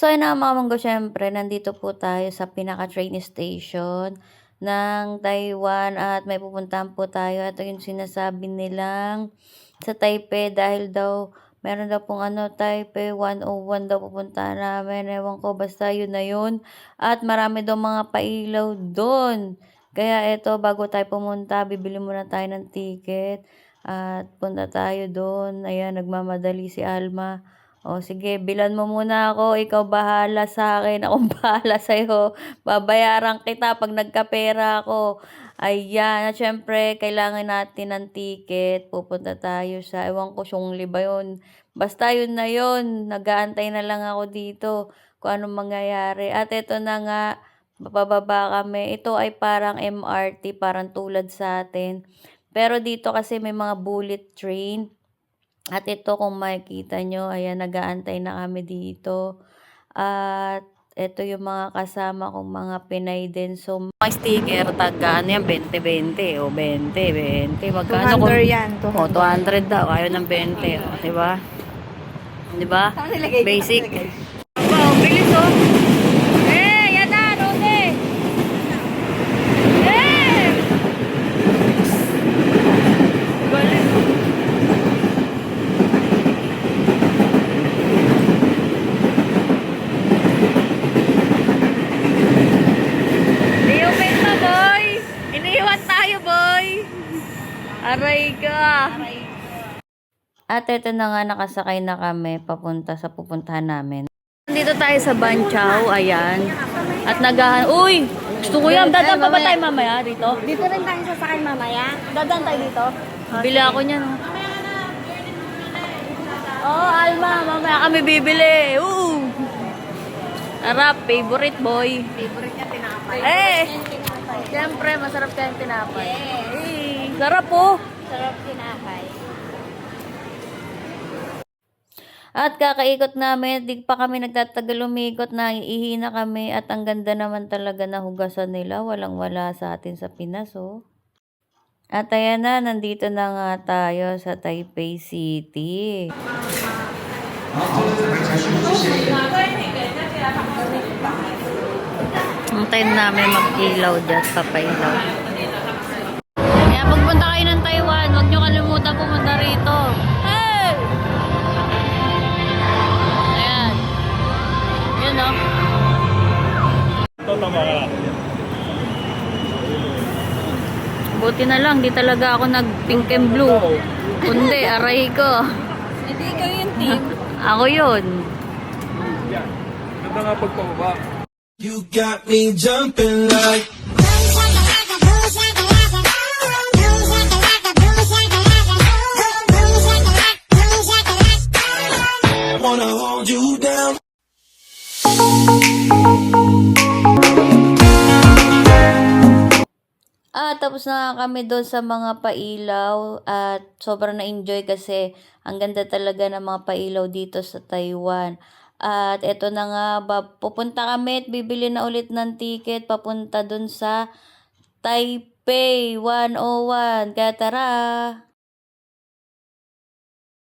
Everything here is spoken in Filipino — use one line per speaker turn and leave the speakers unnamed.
So ayun na nga mga monggo, siyempre nandito po tayo sa pinaka-train station ng Taiwan at may pupuntahan po tayo. Ito yung sinasabi nilang sa Taipei dahil daw meron daw pong Taipei 101 daw pupuntahan namin. Ewan ko, basta yun na yun. At marami daw mga pailaw doon. Kaya eto, bago tayo pumunta, bibili muna tayo ng ticket at punta tayo doon. Ayan, nagmamadali si Alma. O sige, bilan mo muna ako, ikaw bahala sa akin, akong bahala sa'yo. Babayaran kita pag nagkapera ako. Ayan, at syempre, kailangan natin ng ticket. Pupunta tayo sa, ewan ko, Sungli ba yun? Basta yun na yun, nag-aantay na lang ako dito kung anong mangyayari. At ito na nga, bababa kami. Ito ay parang MRT, parang tulad sa atin. Pero dito kasi may mga bullet train. At ito kung makikita nyo, ayan, nag-aantay na kami dito. At ito yung mga kasama kong mga Pinay din. So, may sticker, taga, ano yan, 20-20, o 20-20. Magkano
200 yan, 200.
O, 200 daw, ayaw ng 20, o, diba? Diba? Basic. Wow, bilis, oh. Yan na, Rode! Galing. Aray ka! At ito na nga, nakasakay na kami papunta sa pupuntahan namin. Dito tayo sa Banchaw, ayan. At uy! Gusto ko yan, dadaan pa ba tayo mamaya dito?
Dito rin tayo sasakay mamaya. Dadaan tayo dito.
Bila ako niyan. Oh, Alma, mamaya kami bibili. Arap, favorite boy.
Favorite niya, tinapay.
Siyempre, masarap kayong tinapay. Sarap po.
Sarap tinapay.
At kakaikot namin, di pa kami nagtatagal umikot, naiihina kami at ang ganda naman talaga na hugasan nila, walang-wala sa atin sa Pinas, oh. At ayan na, nandito na nga tayo sa Taipei City. Antayin namin mag-ilaw dyan, papailaw. Kaya pagpunta kayo ng Taiwan, huwag nyo kalimutan pumunta rito. Hey! Ayan. Yun, no? Buti na lang, di talaga ako nag-pink and blue. Kundi, aray ko.
Hindi kayo yung team.
Ako yun.
Ganda nga pagpababa. You got me jumping like wanna hold you down.
Tapos na kami doon sa mga pailaw at sobrang na-enjoy kasi ang ganda talaga ng mga pailaw dito sa Taiwan. At eto na nga, pupunta kami at bibili na ulit ng ticket papunta doon sa Taipei 101. Kaya tara!